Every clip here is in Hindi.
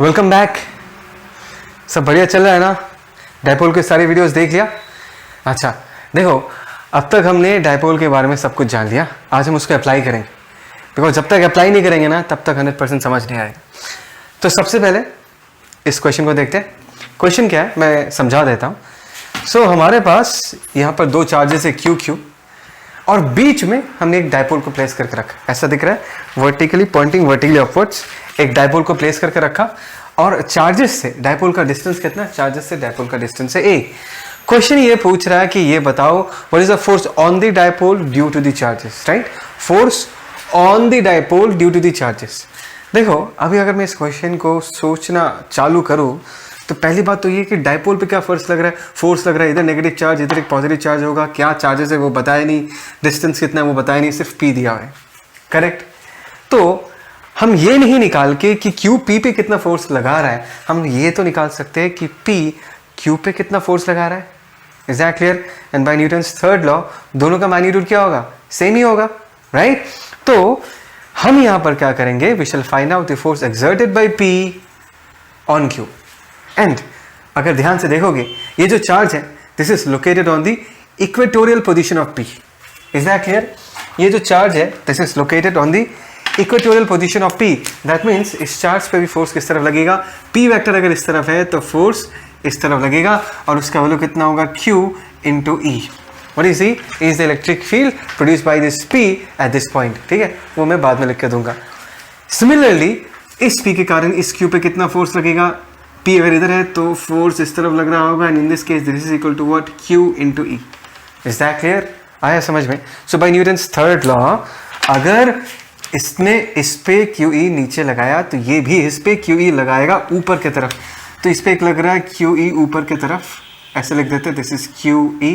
Welcome back. सब बढ़िया चल रहा है ना? डायपोल के सारे वीडियोस देख लिया? अच्छा देखो, अब तक हमने डायपोल के बारे में सब कुछ जान लिया। आज हम उसको अप्लाई करेंगे, बिकॉज जब तक अप्लाई नहीं करेंगे ना तब तक 100% समझ नहीं आएगा। तो सबसे पहले इस क्वेश्चन को देखते हैं। क्वेश्चन क्या है मैं समझा देता हूँ। सो हमारे पास यहाँ पर दो चार्जेस है क्यू क्यू, और बीच में हमने एक डायपोल को प्लेस करके रखा। ऐसा दिख रहा है, वर्टिकली पॉइंटिंग वर्टिकली अपवर्ड्स एक डायपोल को प्लेस करके रखा। और चार्जेस से डायपोल का डिस्टेंस कितना? चार्जेस से डायपोल का डिस्टेंस है ए। क्वेश्चन ये पूछ रहा है कि ये बताओ what is the force on the dipole due to the charges, right? Force on the dipole due to the charges. देखो अभी अगर मैं इस क्वेश्चन को सोचना चालू करूँ तो पहली बात तो ये कि डायपोल पे क्या फोर्स लग रहा है, इधर नेगेटिव चार्ज इधर एक पॉजिटिव चार्ज होगा। क्या चार्जेस है वो बताया नहीं, डिस्टेंस कितना है वो बताया नहीं, सिर्फ पी दिया है, करेक्ट? तो हम ये नहीं निकाल के कि क्यू पी पे कितना फोर्स लगा रहा है, हम ये तो निकाल सकते हैं कि पी क्यू पे कितना फोर्स लगा रहा है। Is that clear? And by newton's third law दोनों का मैग्नीट्यूड क्या होगा? सेम ही होगा, राइट? तो हम यहां पर क्या करेंगे, we shall find out the force exerted by P on Q. And अगर ध्यान से देखोगे ये जो चार्ज है this is located on the equatorial position of P. Is that clear? ये जो चार्ज है this is located on the equatorial position of P. That means इस चार्ज पे भी फोर्स किस तरफ लगेगा? पी वेक्टर अगर इस तरफ है तो फोर्स इस तरफ लगेगा, और उसका वैल्यू कितना होगा? Q into E. What is E? Is the electric field produce by this P at this point. ठीक है, वो मैं बाद में लिख के दूंगा। सिमिलरली इस P के कारण इस Q पे कितना फोर्स लगेगा? P अगर इधर है तो फोर्स इस तरफ लग रहा होगा, and in this case this is equal to what? Q into E. Is that clear? आया समझ में? So by newton's third law अगर इसने इस पे QE नीचे लगाया तो ये भी इस पे QE लगाएगा ऊपर की तरफ। तो इस पे एक लग रहा है QE ऊपर की तरफ, ऐसे लिख देते हैं, दिस इज QE।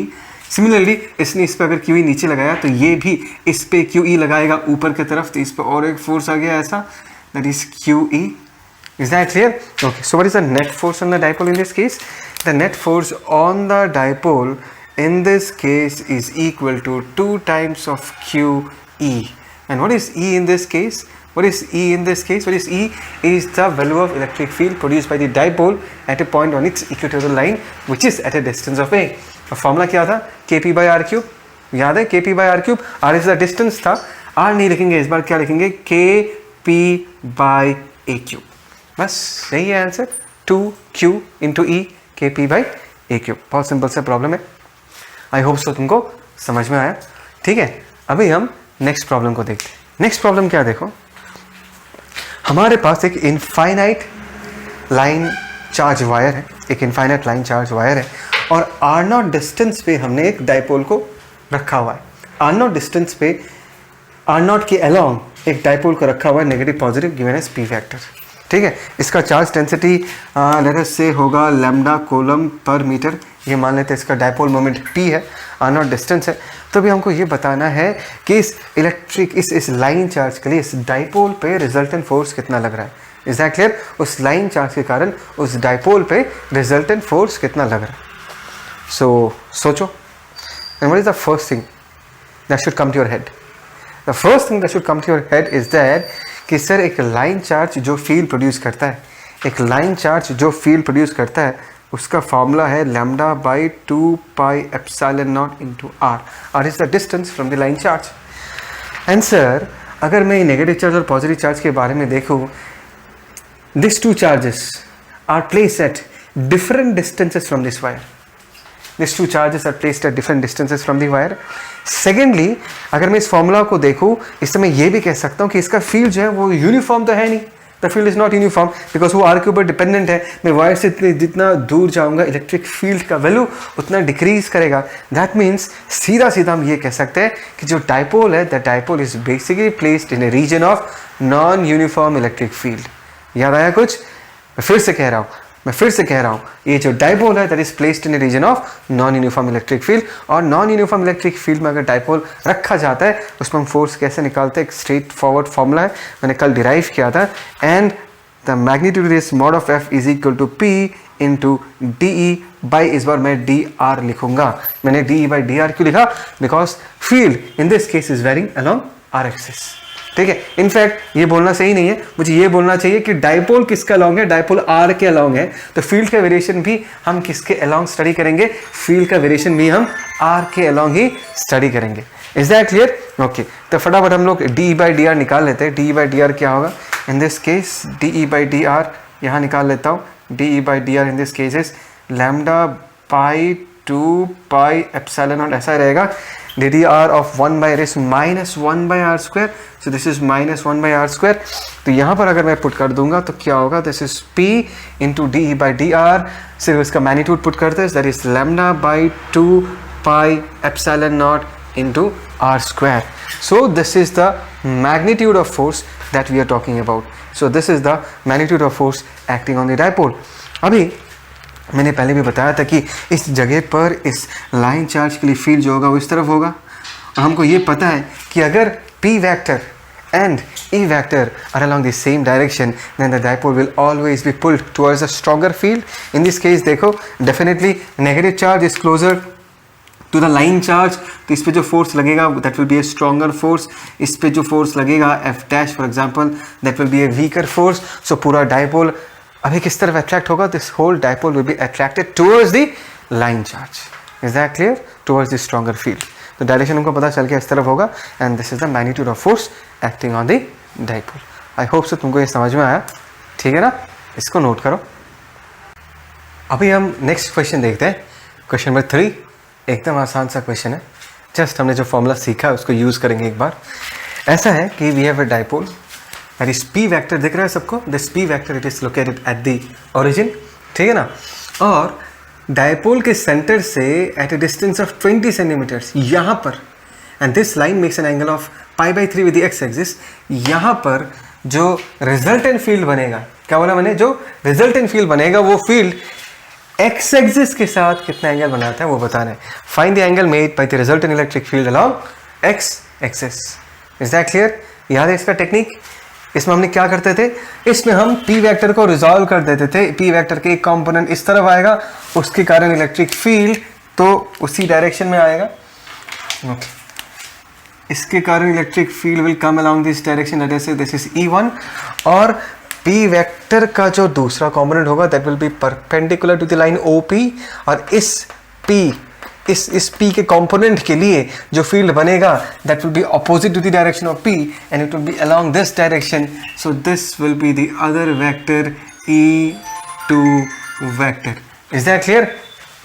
सिमिलरली इसने इस पे अगर QE नीचे लगाया तो ये भी इस पे QE लगाएगा ऊपर की तरफ, तो इस पे और एक फोर्स आ गया ऐसा, that is QE। Is that clear? Okay, so what is the net force on the dipole in this case? The net force on the dipole in this case is equal to 2 times of QE. And what is E in this case? What is E in this case? What is E? Is the value of electric field produced by the dipole at a point on its equatorial line which is at a distance of A. और फॉर्मूला क्या था? Kp by r cube। याद है? Kp by r cube। r is the distance था, r नहीं लिखेंगे इस बार, क्या लिखेंगे? Kp by a cube। बस यही है answer, 2q into E Kp by a cube। बहुत सिंपल सा प्रॉब्लम है। आई होप सो तुमको समझ में आया। ठीक है, अभी हम नेक्स्ट प्रॉब्लम को देखते हैं। नेक्स्ट प्रॉब्लम क्या? देखो हमारे पास एक इनफाइनाइट लाइन चार्ज वायर है, एक इनफाइनाइट लाइन चार्ज वायर है, और आर नॉट डिस्टेंस पे हमने एक डायपोल को रखा हुआ है। आर नॉट डिस्टेंस पे, आर नॉट के अलोंग एक डायपोल को रखा हुआ है, negative positive, given as P vector. ठीक है, इसका चार्ज डेंसिटी लेट अस से होगा लैम्डा कूलम पर मीटर। ये मान लेते हैं इसका डायपोल मोमेंट P है, आर नॉट डिस्टेंस है। तो भी हमको ये बताना है कि इस इलेक्ट्रिक इस लाइन चार्ज के लिए इस डायपोल पे रिजल्टेंट फोर्स कितना लग रहा है। Is that clear? उस लाइन चार्ज के कारण उस डायपोल पे रिजल्टेंट फोर्स कितना लग रहा है। सो सोचो, and what is the first thing that should come to your head? The first thing that should come to your head is that कि सर एक लाइन चार्ज जो फील्ड प्रोड्यूस करता है, एक लाइन चार्ज जो फील्ड प्रोड्यूस करता है उसका फॉर्मूला है lambda by 2 pi epsilon naught into R. R is the distance from the line charge. And sir अगर मैं नेगेटिव चार्ज और पॉजिटिव चार्ज के बारे में देखूँ, this two charges are placed at different distances from this wire. These two charges are placed at different distances from the wire. Secondly, अगर मैं इस फॉर्मूला को देखूँ, इससे मैं ये भी कह सकता हूँ कि इसका फील्ड जो है वो यूनिफॉर्म तो है नहीं। The field is not uniform because वो आर के ऊपर डिपेंडेंट है। मैं वायर से जितना दूर जाऊँगा इलेक्ट्रिक फील्ड का वैल्यू उतना डिक्रीज करेगा। दैट मीन्स सीधा सीधा हम ये कह सकते हैं कि जो डायपोल है, the dipole is basically placed in a region of non uniform electric field. याद आया कुछ? मैं फिर से कह रहा हूँ, ये जो डायपोल है that is placed in a region of non uniform electric field. और नॉन यूनिफॉर्म इलेक्ट्रिक फील्ड में अगर डायपोल रखा जाता है उसमें हम फोर्स कैसे निकालते हैं? एक स्ट्रेट फॉरवर्ड फॉर्मूला है, मैंने कल डिराइव किया था। And the magnitude is mod of F is equal to P into D E by, इस बार मैं डी आर लिखूंगा। मैंने D E by D R क्यों लिखा? Because field in this case is varying along R axis. ठीक है। इनफैक्ट ये बोलना सही नहीं है, मुझे ये बोलना चाहिए कि डाइपोल किसका अलॉन्ग है, डाइपोल आर के अलॉन्ग है, तो फील्ड का वेरिएशन भी हम किसके अलॉन्ग स्टडी करेंगे, फील्ड का वेरिएशन भी हम आर के अलॉन्ग ही स्टडी करेंगे। Is that clear? ओके, तो फटाफट हम लोग डी बाई डी आर निकाल लेते हैं। डी बाई डी आर क्या होगा in this case, D E by D R यहाँ निकाल लेता हूँ। D E by D R in this case is lambda pi 2 pi epsilon naught, ऐसा रहेगा। D D R of 1 by race minus 1 by R square, so this is minus 1 by R square. तो यहाँ पर अगर मैं पुट कर दूंगा तो क्या होगा, this is P into D E by D are, सिर्फ इसका मैग्नीट्यूड पुट करते हैं, that is lambda by 2 pi epsilon not into r square. So this is the magnitude of force that we are talking about. So this is the magnitude of force acting on the dipole. अभी मैंने पहले भी बताया था कि इस जगह पर इस लाइन चार्ज के लिए फील्ड जो होगा वो इस तरफ होगा, और हमको ये पता है कि अगर p vector and e vector are along the same direction, then the dipole will always be pulled towards a stronger field. In this case देखो definitely negative charge is closer to the line charge, तो इस पे जो फोर्स लगेगा that will be a stronger force, इस पे जो फोर्स लगेगा F dash for example that will be a weaker force. So पूरा डाइपोल अभी किस तरफ अट्रैक्ट होगा, this whole dipole will be attracted towards the line charge. Is that clear? Towards the stronger field. तो डायरेक्शन उनको पता चल गया इस तरफ होगा, and this is the magnitude of force acting on the dipole. I hope so तुमको ये समझ में आया, ठीक है ना? इसको नोट करो। अभी हम नेक्स्ट क्वेश्चन देखते हैं, क्वेश्चन नंबर 3। एकदम आसान सा क्वेश्चन है, जस्ट हमने जो फॉर्मूला सीखा है उसको यूज़ करेंगे एक बार। ऐसा है कि we have a dipole that is P vector, दिख रहा है सबको, this P vector it is located at the origin, ठीक है ना? और डाइपोल के सेंटर से at a distance of 20 centimetres यहाँ पर, and this line makes an angle of pi by 3 with the x axis. यहाँ पर जो रिजल्टेंट फील्ड बनेगा, क्या बोला मैंने, जो रिजल्टेंट फील्ड बनेगा वो फील्ड एक्स एक्सिस के साथ कितना एंगल बनाता है वो बताना है। Find the angle made by the resultant electric field along x axis. Is that clear? याद है इसका टेक्निक? इसमें हमने क्या करते थे, इसमें हम पी वेक्टर को रिजॉल्व कर देते थे। पी वेक्टर के एक कंपोनेंट इस तरफ आएगा, उसके कारण इलेक्ट्रिक फील्ड तो उसी डायरेक्शन में आएगा, इसके कारण electric field will come along this direction, this is E1। और P वेक्टर का जो दूसरा कंपोनेंट होगा that will be perpendicular to the line OP, और इस P के कंपोनेंट के लिए जो फील्ड बनेगा that will be opposite to the direction of P and it will be along this direction. So this will be the other vector E2 vector. Is that clear?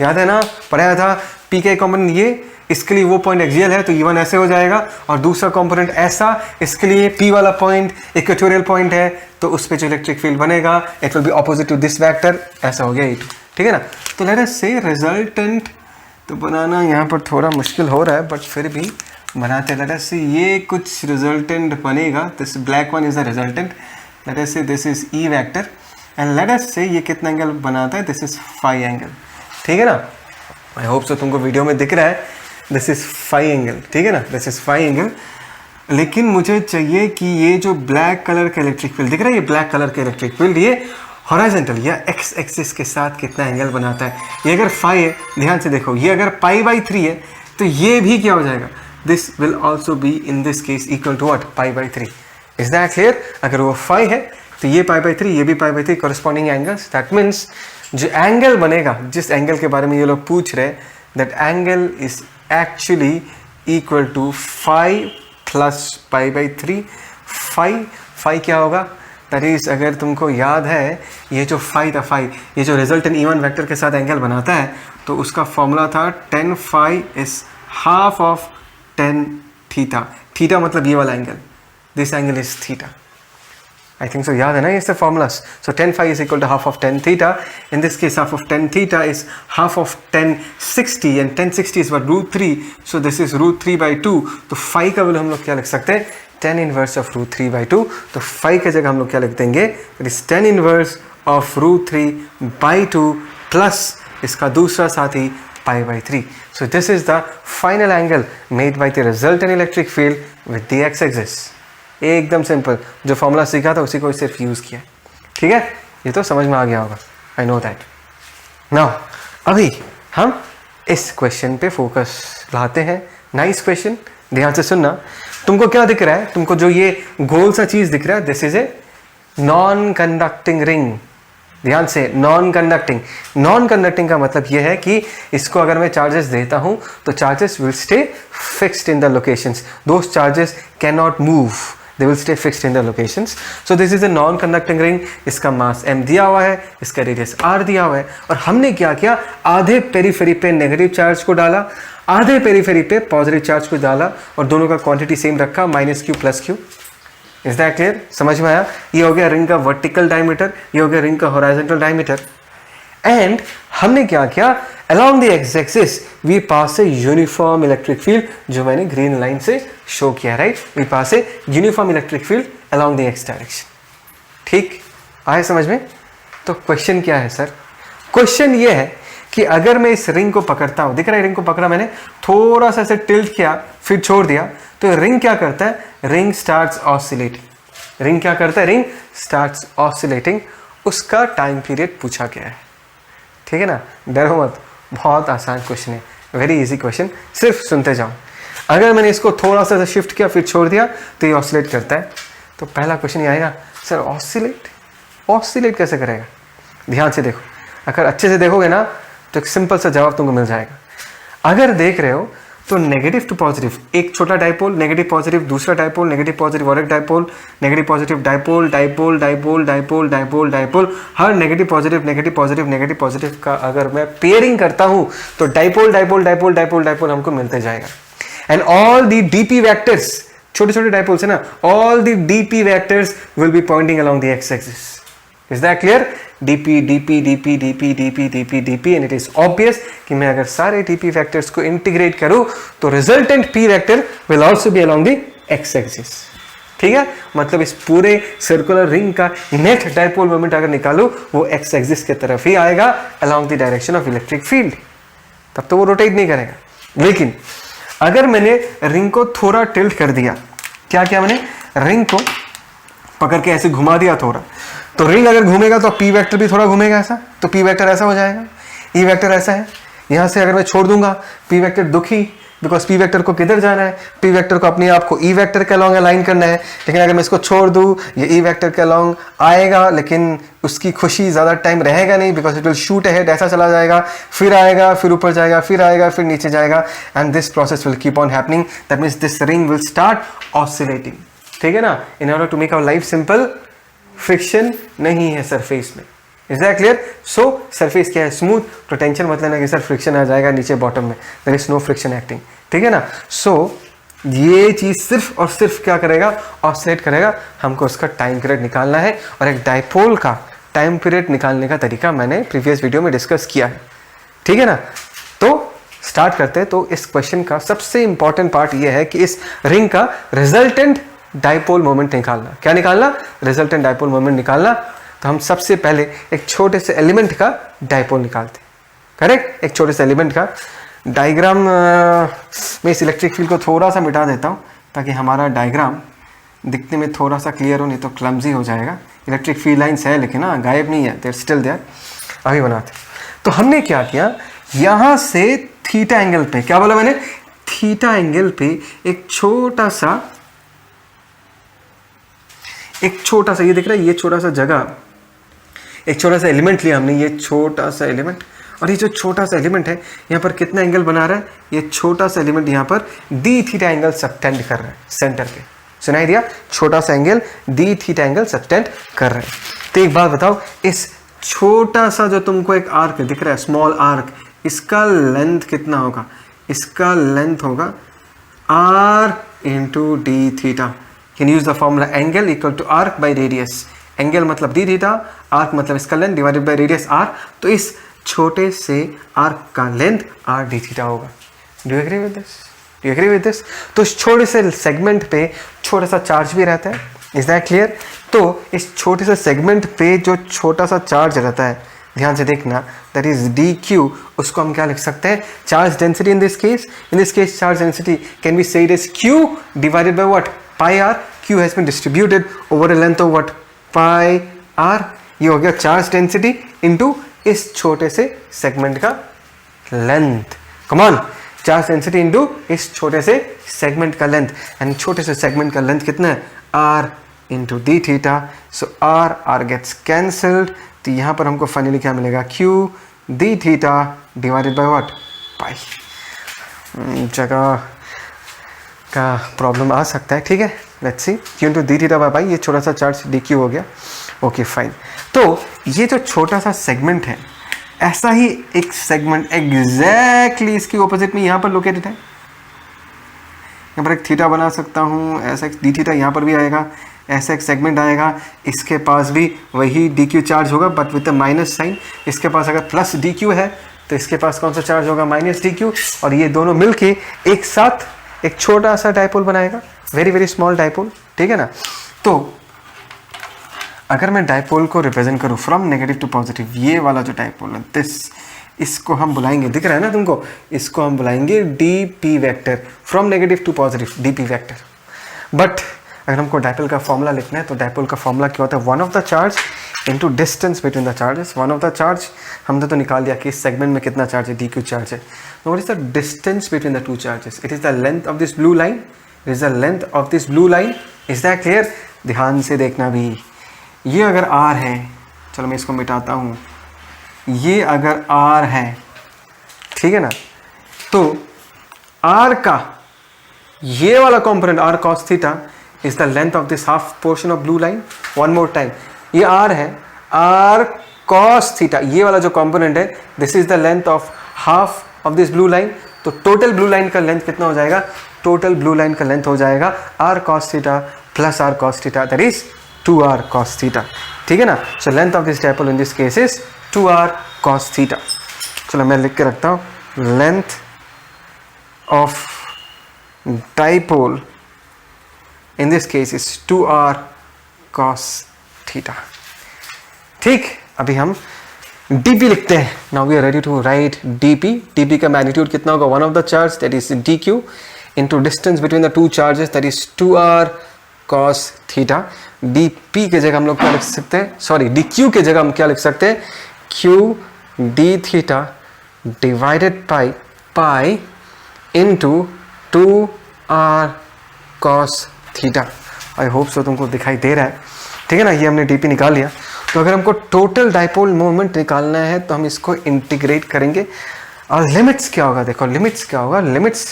याद है ना, पढ़ाया था P के कंपोनेंट ये, इसके लिए वो पॉइंट एक्सियल है तो E1 ऐसे हो जाएगा, और दूसरा कंपोनेंट ऐसा, इसके लिए P वाला पॉइंट इक्वेटोरियल पॉइंट है तो उस पे जो इलेक्ट्रिक फील्ड बनेगा it will be opposite to this vector, ऐसा हो गया E2, ठीक है ना? तो लेट अस से रिजल्टेंट तो बनाना यहाँ पर थोड़ा मुश्किल हो रहा है, बट फिर भी बनाते हैं। लेट अस से ये कुछ रिजल्टेंट बनेगा, this black one is the resultant, let us say this is E vector, and let us say ये कितना एंगल बनाता है, दिस इज फाई एंगल, ठीक है ना? आई होप सो तुमको वीडियो में दिख रहा है, दिस इज फाई एंगल, ठीक है ना? This is phi angle. लेकिन मुझे चाहिए कि ये जो ब्लैक कलर का इलेक्ट्रिक फील्ड दिख रहा है, ये ब्लैक कलर का इलेक्ट्रिक फील्ड ये हॉरिजॉन्टल या एक्स एक्सिस के साथ कितना एंगल बनाता है। ये अगर फाई है, ध्यान से देखो, ये अगर पाई बाई 3 है तो ये भी क्या हो जाएगा, this will also be in this case equal to what, pi by 3। Is that clear? अगर वो फाई है तो ये पाई बाई 3, ये भी पाई by 3, corresponding angles. That means जो एंगल बनेगा, जिस एंगल के बारे में ये लोग पूछ रहे हैं, that angle is actually equal to phi plus pi by 3। Phi क्या होगा, दैट इज, अगर तुमको याद है ये जो फाई था, फाई ये जो रिजल्टेंट E1 वेक्टर के साथ एंगल बनाता है तो उसका फॉर्मूला था tan phi is half of tan theta. Theta मतलब ये वाला angle, this angle is theta. I think so, याद है ना ये सब formulas? So tan phi is equal to half of tan theta. In this case, half of tan theta is half of tan 60, and tan 60 is what, root 3. So this is root 3 by 2. तो phi का वैल्यू हम लोग क्या लिख सकते हैं, tan inverse of root 3 by 2. तो phi की जगह हम लोग क्या लिख देंगे, it is tan inverse of root 3 by 2 plus इसका दूसरा साथी pi by 3. So this is the final angle made by the resultant electric field with the x-axis. एकदम सिंपल, जो फॉर्मूला सीखा था उसी को सिर्फ यूज़ किया, ठीक है? ये तो समझ में आ गया होगा, आई नो दैट। नाउ अभी हम इस क्वेश्चन पे फोकस लाते हैं। नाइस क्वेश्चन, ध्यान से सुनना। तुमको क्या दिख रहा है, तुमको जो ये गोल सा चीज दिख रहा है, this is a non conducting ring. ध्यान से, नॉन कंडक्टिंग का मतलब यह है कि इसको अगर मैं चार्जेस देता हूं तो charges will stay fixed in the locations, those charges can not move, they will stay fixed in the locations. So this is a non conducting ring. इसका मास m दिया हुआ है, इसका रेडियस r दिया हुआ है, और हमने क्या किया, आधे पेरीफेरी पे नेगेटिव चार्ज को डाला, आधे पेरीफेरी पे पॉजिटिव चार्ज को डाला, और दोनों का क्वांटिटी सेम रखा, -q + q। Is that clear? समझ में आया? ये हो गया रिंग का वर्टिकल डायमीटर, ये हो गया रिंग का हॉरिजॉन्टल डायमीटर। एंड हमने क्या किया, along the x axis we pass a uniform electric field, जो मैंने ग्रीन लाइन से शो किया, right? We pass a uniform electric field along the X direction. ठीक आए समझ में? तो क्वेश्चन क्या है सर? क्वेश्चन ये है कि अगर मैं इस रिंग को पकड़ता हूं, दिख रहा है रिंग को पकड़ा मैंने, थोड़ा सा इसे टिल्ट किया, फिर छोड़ दिया, तो रिंग क्या करता है, रिंग स्टार्ट्स ऑसिलेटिंग। रिंग क्या करता है, रिंग स्टार्ट्स ऑसिलेटिंग। उसका टाइम पीरियड पूछा गया है, ठीक है ना? डरो मत, बहुत आसान क्वेश्चन है, वेरी इजी क्वेश्चन, सिर्फ सुनते जाओ। अगर मैंने इसको थोड़ा सा शिफ्ट किया फिर छोड़ दिया तो ये ऑसिलेट करता है। तो पहला क्वेश्चन ये आएगा, सर ऑसिलेट कैसे करेगा? ध्यान से देखो, अगर अच्छे से देखोगे ना तो एक सिंपल सा जवाब तुमको मिल जाएगा। अगर देख रहे हो तो नेगेटिव टू पॉजिटिव, एक छोटा डाइपोल, नेगेटिव पॉजिटिव दूसरा डाइपोल, नेगेटिव पॉजिटिव और एक dipole, negative positive dipole dipole dipole dipole dipole dipole, हर नेगेटिव पॉजिटिव का अगर मैं पेयरिंग करता हूं तो dipole dipole dipole dipole dipole हमको मिलते जाएगा। And all the DP vectors, छोटे छोटे डाइपोल्स है ना, all the DP vectors will be pointing along the x axis. Is that clear? dp dp dp dp dp dp dp and it is obvious कि मैं अगर सारे dp वेक्टर्स को इंटीग्रेट करूं तो resultant p vector will also be along the x axis. ठीक है, मतलब इस पूरे सर्कुलर रिंग का नेट डाइपोल मोमेंट अगर निकालूं वो x एक्सिस की तरफ ही आएगा along the direction of electric field, तब तो वो रोटेट नहीं करेगा। लेकिन अगर मैंने रिंग को थोड़ा टिल्ट कर दिया, क्या किया मैंने, रिंग को पकड़ के ऐसे घुमा दिया थोड़ा, तो रिंग अगर घूमेगा तो p वेक्टर भी थोड़ा घूमेगा ऐसा, तो p वेक्टर ऐसा हो जाएगा, e वेक्टर ऐसा है। यहां से अगर मैं छोड़ दूंगा p वेक्टर दुखी, बिकॉज p वेक्टर को किधर जाना है, p वेक्टर को अपने आप को e वेक्टर के अलोंग अलाइन करना है। लेकिन अगर मैं इसको छोड़ दूं, ये e वेक्टर के अलोंग आएगा, लेकिन उसकी खुशी ज्यादा टाइम रहेगा नहीं, because it will shoot ahead, ऐसा चला जाएगा, फिर आएगा, फिर ऊपर जाएगा, फिर आएगा, फिर नीचे जाएगा, and this process will keep on happening. That means this ring will start oscillating. ठीक है ना? In order to make our life simple, friction नहीं है सरफेस में। Is that clear? So surface क्या है, स्मूथ, तो टेंशन मत लेना कि सर फ्रिक्शन आ जाएगा नीचे बॉटम में, there is no friction acting. ठीक है ना? सो ये चीज सिर्फ और सिर्फ क्या करेगा, ऑसिलेट करेगा। हमको उसका टाइम पीरियड निकालना है, और एक डाइपोल का टाइम पीरियड निकालने का तरीका मैंने प्रीवियस वीडियो में डिस्कस किया है। ठीक है ना? तो स्टार्ट करते हैं। तो इस क्वेश्चन का सबसे इंपॉर्टेंट पार्ट ये है कि इस रिंग का रिजल्टेंट डाइपोल मोमेंट निकालना। क्या निकालना? रिजल्टेंट डाइपोल मोमेंट निकालना। तो हम सबसे पहले एक छोटे से एलिमेंट का डाइपोल निकालते हैं। करेक्ट? एक छोटे से एलिमेंट का डायग्राम में इस इलेक्ट्रिक फील्ड को थोड़ा सा मिटा देता हूं ताकि हमारा डायग्राम दिखने में थोड़ा सा क्लियर हो, नहीं तो क्लमजी हो जाएगा। इलेक्ट्रिक फील्ड लाइन्स है लेकिन ना गायब नहीं है, देयर स्टिल देयर। अभी बनाते। तो हमने क्या किया, यहां से थीटा एंगल पे, क्या बोला मैंने, थीटा एंगल पे एक छोटा सा ये दिख रहा है, ये छोटा सा जगह, एक छोटा सा एलिमेंट लिया हमने, ये छोटा सा एलिमेंट, और ये जो छोटा सा एलिमेंट है यहाँ पर कितना एंगल बना रहा है, ये छोटा सा एलिमेंट यहाँ पर डी थीटा एंगल सबटेंड कर रहा है सेंटर पे। सुनाई दिया? छोटा सा angle D theta angle subtend कर रहा है। तो एक बात बताओ, इस छोटा सा जो तुमको एक आर्क दिख रहा है, स्मॉल आर्क, इसका लेंथ कितना होगा? इसका लेंथ होगा r into D theta. Can use the formula angle equal to arc by radius. Angle मतलब डी थीटा, आर्क मतलब इसका length divided by radius r। तो इस छोटे से आर्क का लेंथ r डी थीटा होगा। Do you agree with this? Do you agree with this? तो इस छोटे से सेगमेंट पे छोटा सा चार्ज भी रहता है। Is that clear? तो इस छोटे से सेगमेंट पे जो छोटा सा चार्ज रहता है, ध्यान से देखना, दैट इज डी क्यू। उसको हम क्या लिख सकते हैं, charge density. In this case charge density can be said as Q divided by what, pi R. Q has been distributed over a length of what, pi R. ये हो गया चार्ज डेंसिटी इनटू इस छोटे से सेगमेंट का length. Come on, charge density into इस छोटे से सेगमेंट का लेंथ, एंड छोटे से सेगमेंट का लेंथ कितना है, r into D theta. So r gets cancelled. तो यहाँ पर हमको फाइनली क्या मिलेगा, q d theta divided by what, pi. जगह का प्रॉब्लम आ सकता है, ठीक है. Let's see, q into D theta by pi, ये छोटा सा चार्ज dq हो गया. Okay fine. तो ये जो छोटा सा सेगमेंट है, ऐसा ही एक सेगमेंट एग्जैक्टली इसकी ऑपोजिट में यहाँ पर लोकेटेड है. यहाँ पर एक थीटा बना सकता हूँ, ऐसा एक डी थीटा यहाँ पर भी आएगा, ऐसा एक सेगमेंट आएगा, इसके पास भी वही डी क्यू चार्ज होगा but with the minus sign. इसके पास अगर प्लस डी क्यू है तो इसके पास कौन सा चार्ज होगा, माइनस डी क्यू. और ये दोनों मिलके एक साथ एक छोटा सा डायपोल बनाएगा, वेरी वेरी स्मॉल डायपोल, ठीक है ना. तो अगर मैं डायपोल को रिप्रेजेंट करूँ फ्रॉम नेगेटिव टू पॉजिटिव, ये वाला जो डायपोल है दिस, इसको हम बुलाएंगे, दिख रहा है ना तुमको, इसको हम बुलाएंगे D P vector, from negative to positive D P vector. But अगर हमको डायपोल का फॉर्मूला लिखना है तो डायपोल का फॉर्मूला क्या होता है, one of the charge into distance between the charges. One of the charge हमने तो निकाल दिया कि इस सेगमेंट में कितना चार्ज है, डी क्यू चार्ज है. What is the distance between the two charges, it is the length of this blue line, it is the length of this blue line. Is that clear? ध्यान से देखना भी, ये अगर r है, चलो मैं इसको मिटाता हूँ, ये अगर r है, ठीक है ना, तो r का ये वाला component r cos theta is the length of this half portion of blue line. One more time, ये r है, r cos थीटा, ये वाला जो कंपोनेंट है, this is the length of half of this blue line. तो टोटल ब्लू लाइन का लेंथ कितना हो जाएगा, टोटल ब्लू लाइन का लेंथ हो जाएगा r cos theta plus r cos theta, that is 2r cos theta, ठीक है ना. So length of this dipole in this case is 2r cos theta. चलो मैं लिख के रखता हूँ, length of dipole in this case is 2r cos theta. ठीक, अभी हम dp लिखते हैं. Now we are ready to write dp. dp का मैग्नीट्यूड कितना होगा, one of the charge that is dq into distance between the two charges that is 2r cos theta. dp के जगह हम लोग क्या लिख सकते हैं, सॉरी dq के जगह हम क्या लिख सकते हैं, q d theta divided by pi into 2r cos theta. I hope so तुमको दिखाई दे रहा है, ठीक है ना. ये हमने dp निकाल लिया. तो अगर हमको टोटल डायपोल मोमेंट निकालना है तो हम इसको इंटीग्रेट करेंगे. और लिमिट्स क्या होगा, देखो लिमिट्स क्या होगा, लिमिट्स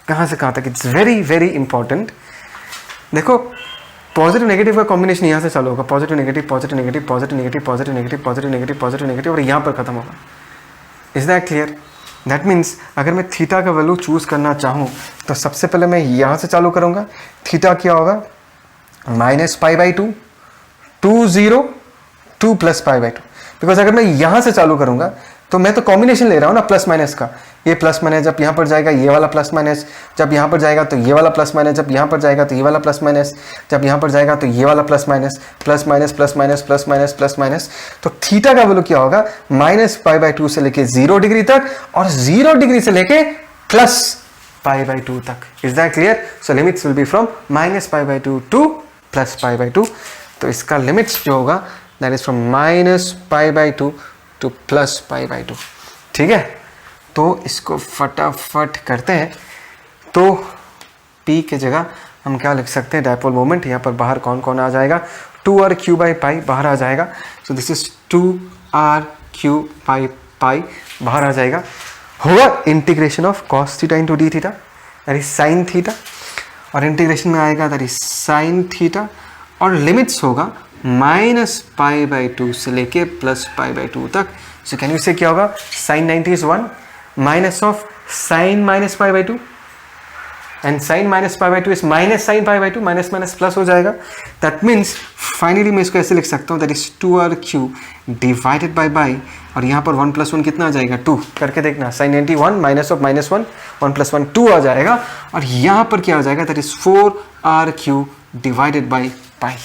कहाँ से कहाँ तक, इट्स वेरी वेरी इंपॉर्टेंट. देखो पॉजिटिव नेगेटिव का कॉम्बिनेशन यहाँ से चालू होगा, positive negative positive negative positive negative positive negative positive negative positive negative, और यहाँ पर खत्म होगा. Is that clear? That means अगर मैं थीटा का वैल्यू चूज करना चाहूँ तो सबसे पहले मैं यहाँ से चालू करूँगा. थीटा क्या होगा, minus pi by 2, 2 0 2 plus pi by 2. Because अगर मैं यहाँ से चालू करूँगा तो मैं तो कॉम्बिनेशन ले रहा हूँ ना प्लस माइनस का. ये प्लस माइनस जब यहाँ पर जाएगा ये वाला प्लस माइनस, जब यहाँ पर जाएगा तो ये वाला प्लस माइनस, जब यहाँ पर जाएगा तो ये वाला प्लस माइनस, जब यहाँ पर जाएगा तो ये वाला plus minus, plus minus plus minus plus minus plus minus. तो थीटा का वैल्यू क्या होगा, माइनस पाई बाई 2 से लेके 0 डिग्री तक और 0 डिग्री से लेके प्लस पाई बाई 2 तक. Is that clear? So limits will be from minus pi by 2 two plus pi by 2. तो इसका लिमिट्स जो होगा that is from minus pi by 2 two plus pi by 2. ठीक है, तो इसको फटाफट करते हैं. तो P के जगह हम क्या लिख सकते हैं, डायपोल मोमेंट. यहाँ पर बाहर कौन कौन आ जाएगा, 2r क्यू बाई पाई बाहर आ जाएगा. सो this is 2r Q by pi बाहर आ जाएगा. होगा integration of cos theta into D theta that is sine theta, और इंटीग्रेशन में आएगा दैट इज साइन थीटा, और लिमिट्स होगा माइनस पाई बाई 2 से लेके प्लस पाई बाई 2 तक. सो कैन यू से क्या होगा, sine 90 is 1 minus of sine minus pi by 2, and sine minus pi by 2 is minus sine pi by 2, minus minus plus हो जाएगा. दैट मीन्स फाइनली मैं इसको ऐसे लिख सकता हूँ, that is 2r Q divided by by, और यहाँ पर 1 प्लस 1 कितना आ जाएगा, 2. करके देखना, sine 90 1 minus of minus 1, 1 plus 1 2 आ जाएगा, और यहाँ पर क्या आ जाएगा, that is 4r Q divided by pi.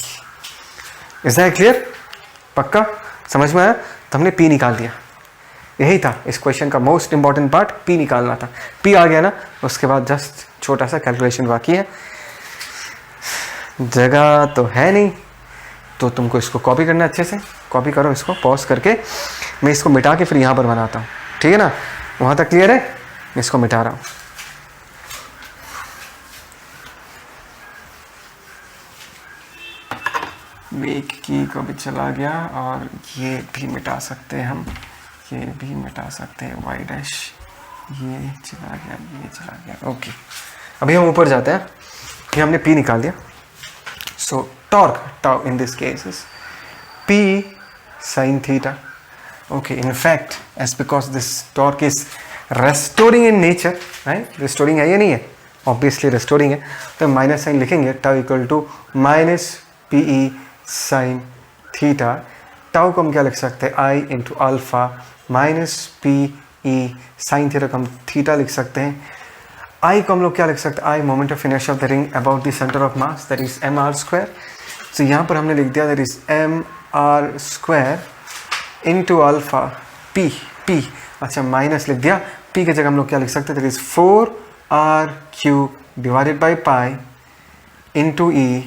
Is that clear? पक्का समझ में आया? तो हमने P निकाल दिया. यही था इस क्वेश्चन का मोस्ट इंपॉर्टेंट पार्ट, P निकालना था. P आ गया ना, उसके बाद जस्ट छोटा सा कैलकुलेशन बाकी है. जगह तो है नहीं, तो तुमको इसको कॉपी करना, अच्छे से कॉपी करो इसको, पॉज करके मैं इसको मिटा के फिर यहाँ पर बनाता हूँ. ठीक है ना, वहाँ तक क्लियर है? इसको मिटा रहा हूँ। मेक की को भी चला गया और ये भी मिटा सकते हैं हम, ये भी मिटा सकते हैं, वाई डैश ये चला गया, ये चला गया। ओके, अभी हम ऊपर जाते हैं। ये हमने P निकाल दिया। So torque tau in this case is P sin theta. Okay, in fact as because this torque is restoring in nature, right, restoring है या नहीं है, ऑब्वियसली रेस्टोरिंग है, तो माइनस साइन लिखेंगे, tau equal to minus PE sin theta. Tau को हम क्या लिख सकते हैं, I into alpha minus PE sin theta को हम थीटा लिख सकते हैं। I को हम लोग क्या लिख सकते हैं, I moment of inertia of the ring about the centre of mass, that is mr square. So यहाँ पर हमने लिख दिया that is mr square into alpha P, अच्छा माइनस लिख दिया, P की जगह हम लोग क्या लिख सकते हैं, that is 4r³ divided by pi into E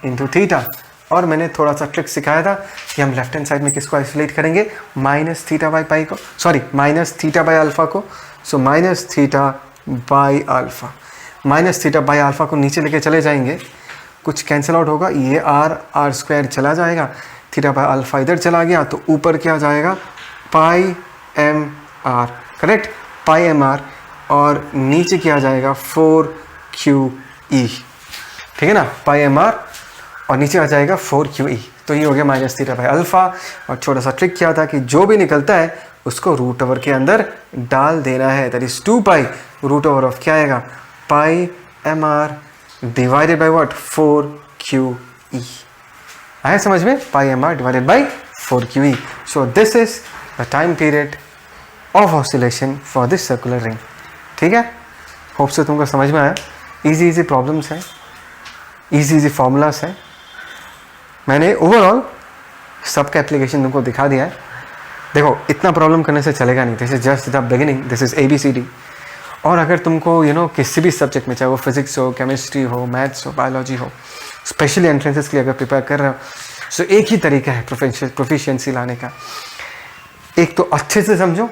into theta. और मैंने थोड़ा सा ट्रिक सिखाया था कि हम लेफ्ट हैंड साइड में किसको आइसोलेट करेंगे, माइनस थीटा बाई पाई को, sorry minus theta by alpha को। So minus theta by alpha, minus theta by alpha को नीचे लेके चले जाएंगे, कुछ कैंसिल आउट होगा, ये r स्क्वायर चला जाएगा, थीटा बाई अल्फा इधर चला गया, तो ऊपर क्या जाएगा, पाई M are, correct, pi M are, और नीचे क्या जाएगा 4QE, ठीक है ना, पाई एम आर और नीचे आ जाएगा 4QE। तो ये हो गया माइनस थीटा बाई अल्फा। और छोटा सा ट्रिक क्या था कि जो भी निकलता है उसको रूट ओवर के अंदर डाल देना है, that is 2 pi root over of क्या आएगा, pi M R divided by what, 4QE। आया समझ में, pi M R divided by 4QE। So this is the time period of oscillation for this circular ring. ठीक है, होप से तुमको समझ में आया। इजी प्रॉब्लम्स हैं, इजी फॉर्मूलाज हैं। मैंने ओवरऑल सबका एप्लीकेशन तुमको दिखा दिया है। देखो, इतना प्रॉब्लम करने से चलेगा नहीं, this is just the beginning, this is ABCD। और अगर तुमको किसी भी सब्जेक्ट में, चाहे वो फिजिक्स हो, केमिस्ट्री हो, मैथ्स हो, बायोलॉजी हो, स्पेशली एंट्रेंसेस के लिए अगर प्रिपेयर कर रहे हो, सो एक ही तरीका है प्रोफिशिएंसी लाने का। एक तो अच्छे से समझो,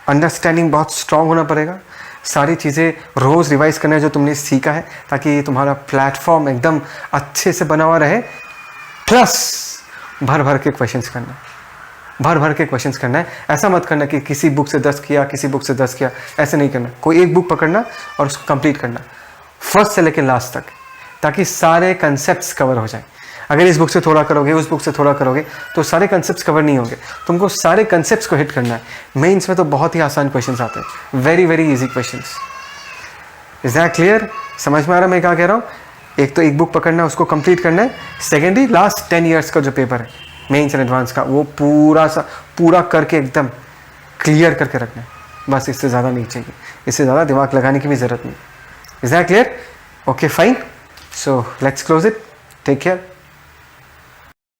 अंडरस्टैंडिंग बहुत स्ट्रांग होना पड़ेगा, सारी चीज़ें रोज़ रिवाइज करना है जो तुमने सीखा है, ताकि तुम्हारा प्लेटफॉर्म एकदम अच्छे से बना हुआ रहे। प्लस भर भर के क्वेश्चंस करना है, भर भर के क्वेश्चंस करना है। ऐसा मत करना कि किसी बुक से 10 किया, किसी बुक से 10 किया, ऐसे नहीं करना। कोई एक बुक पकड़ना और उसको कंप्लीट करना फर्स्ट से लेकर लास्ट तक, ताकि सारे कंसेप्ट्स कवर हो जाए। अगर इस बुक से थोड़ा करोगे, उस बुक से थोड़ा करोगे, तो सारे कंसेप्ट्स कवर नहीं होंगे। तुमको सारे कंसेप्ट्स को हिट करना है। मेंस में तो बहुत ही आसान क्वेश्चंस आते हैं, very very easy questions. Is that clear? समझ में आ रहा मैं क्या कह रहा हूँ? एक तो एक बुक पकड़ना है, उसको कंप्लीट करना है। सेकेंडली, लास्ट 10 ईयर्स का जो पेपर है मेंस एंड एडवांस का, वो पूरा करके एकदम क्लियर करके रखना है। बस इससे ज़्यादा नहीं चाहिए, इससे ज़्यादा दिमाग लगाने की भी ज़रूरत नहीं। Is that clear? Okay fine, so let's close it, take care.